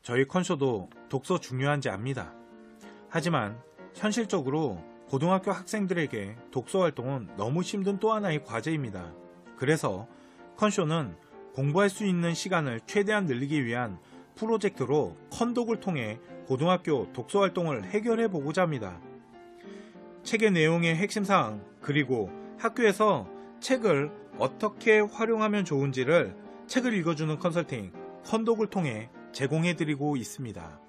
저희 컨쇼도 독서 중요한지 압니다. 하지만 현실적으로 고등학교 학생들에게 독서 활동은 너무 힘든 또 하나의 과제입니다. 그래서 컨쇼는 공부할 수 있는 시간을 최대한 늘리기 위한 프로젝트로 컨독을 통해 고등학교 독서 활동을 해결해 보고자 합니다. 책의 내용의 핵심사항 그리고 학교에서 책을 어떻게 활용하면 좋은지를 책을 읽어주는 컨설팅 컨독을 통해 제공해 드리고 있습니다.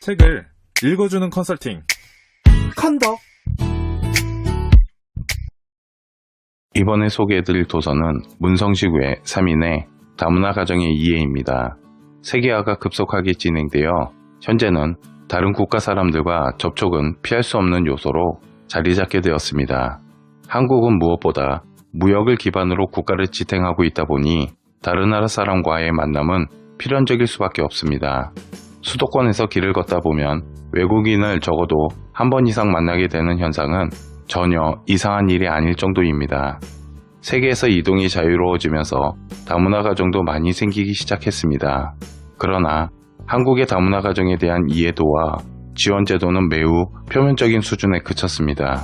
책을 읽어주는 컨설팅 컨독. 이번에 소개해드릴 도서는 문성시구의 3인의 다문화 가정의 이해입니다. 세계화가 급속하게 진행되어 현재는 다른 국가 사람들과 접촉은 피할 수 없는 요소로 자리 잡게 되었습니다. 한국은 무엇보다 무역을 기반으로 국가를 지탱하고 있다 보니 다른 나라 사람과의 만남은 필연적일 수밖에 없습니다. 수도권에서 길을 걷다 보면 외국인을 적어도 한 번 이상 만나게 되는 현상은 전혀 이상한 일이 아닐 정도입니다. 세계에서 이동이 자유로워지면서 다문화 가정도 많이 생기기 시작했습니다. 그러나 한국의 다문화 가정에 대한 이해도와 지원 제도는 매우 표면적인 수준에 그쳤습니다.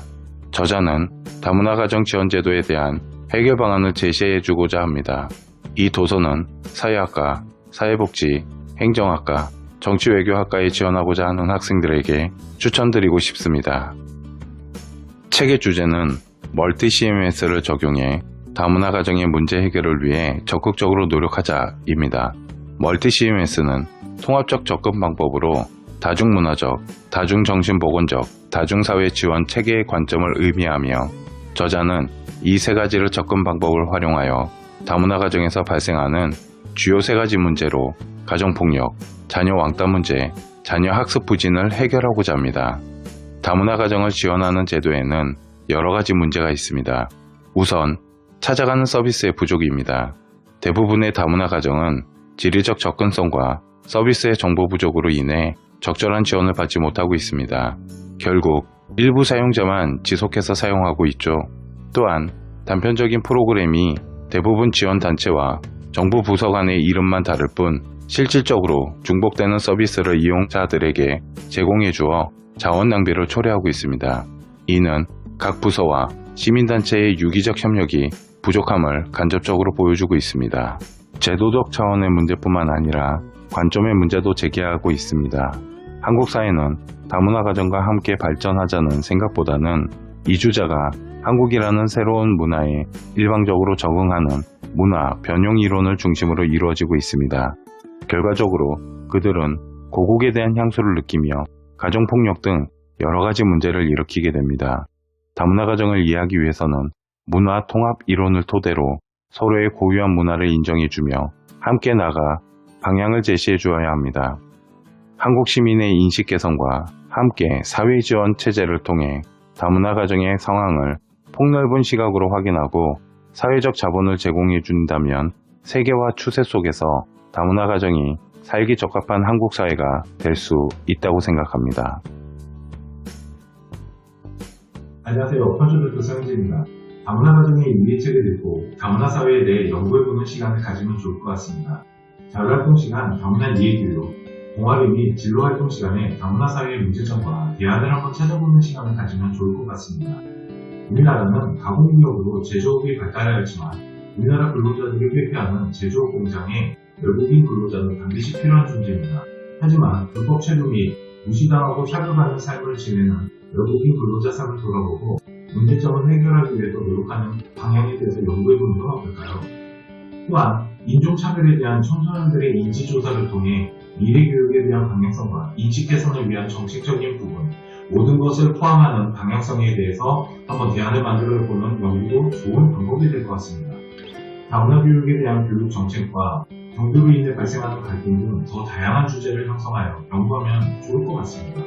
저자는 다문화 가정 지원 제도에 대한 해결 방안을 제시해주고자 합니다. 이 도서는 사회학과, 사회복지, 행정학과, 정치외교학과에 지원하고자 하는 학생들에게 추천드리고 싶습니다. 책의 주제는 멀티 CMS를 적용해 다문화 가정의 문제 해결을 위해 적극적으로 노력하자입니다. 멀티 CMS는 통합적 접근 방법으로 다중문화적, 다중정신보건적, 다중사회 지원 체계의 관점을 의미하며 저자는 이 세 가지를 접근 방법을 활용하여 다문화 가정에서 발생하는 주요 세 가지 문제로 가정폭력, 자녀 왕따 문제, 자녀 학습 부진을 해결하고자 합니다. 다문화 가정을 지원하는 제도에는 여러 가지 문제가 있습니다. 우선 찾아가는 서비스의 부족입니다. 대부분의 다문화 가정은 지리적 접근성과 서비스의 정보 부족으로 인해 적절한 지원을 받지 못하고 있습니다. 결국 일부 사용자만 지속해서 사용하고 있죠. 또한 단편적인 프로그램이 대부분 지원 단체와 정부 부서 간의 이름만 다를 뿐 실질적으로 중복되는 서비스를 이용자들에게 제공해 주어 자원 낭비를 초래하고 있습니다. 이는 각 부서와 시민단체의 유기적 협력이 부족함을 간접적으로 보여주고 있습니다. 제도적 차원의 문제뿐만 아니라 관점의 문제도 제기하고 있습니다. 한국 사회는 다문화 가정과 함께 발전하자는 생각보다는 이주자가 한국이라는 새로운 문화에 일방적으로 적응하는 문화 변형 이론을 중심으로 이루어지고 있습니다. 결과적으로 그들은 고국에 대한 향수를 느끼며 가정폭력 등 여러 가지 문제를 일으키게 됩니다. 다문화 가정을 이해하기 위해서는 문화 통합 이론을 토대로 서로의 고유한 문화를 인정해주며 함께 나가 방향을 제시해 주어야 합니다. 한국 시민의 인식 개선과 함께 사회 지원 체제를 통해 다문화 가정의 상황을 폭넓은 시각으로 확인하고 사회적 자본을 제공해 준다면 세계화 추세 속에서 다문화 가정이 살기 적합한 한국 사회가 될 수 있다고 생각합니다. 안녕하세요. 컨쇼 서영재입니다. 다문화 가정의 이해책을 읽고 다문화 사회에 대해 연구해보는 시간을 가지면 좋을 것 같습니다. 자율활동 시간, 다문화 이해교육, 동아리 및 진로활동 시간에 다문화 사회의 문제점과 대안을 한번 찾아보는 시간을 가지면 좋을 것 같습니다. 우리나라는 가공기업으로 제조업이 발달하였지만 우리나라 근로자들이 회피하는 제조업 공장에 외국인 근로자는 반드시 필요한 존재입니다. 하지만 불법 체류 및 무시당하고 차별받는 삶을 지내는 외국인 근로자 삶을 돌아보고 문제점을 해결하기 위해서 노력하는 방향에 대해서 연구해보는 건 어떨까요? 또한 인종차별에 대한 청소년들의 인지조사를 통해 미래교육에 대한 방향성과 인식 개선을 위한 정책적인 부분, 모든 것을 포함하는 방향성에 대해서 한번 대안을 만들어보는 연구도 좋은 방법이 될 것 같습니다. 다문화 교육에 대한 교육 정책과 경제로 인해 발생하는 갈등 등 더 다양한 주제를 형성하여 연구하면 좋을 것 같습니다.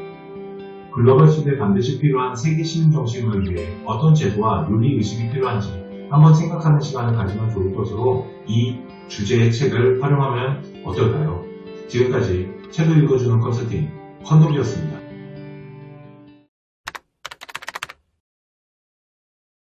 글로벌 시대에 반드시 필요한 세계 시민 정신을 위해 어떤 제도와 윤리 의식이 필요한지 한번 생각하는 시간을 가지면 좋을 것으로 이 주제의 책을 활용하면 어떨까요? 지금까지 책을 읽어주는 컨설팅 컨독이었습니다.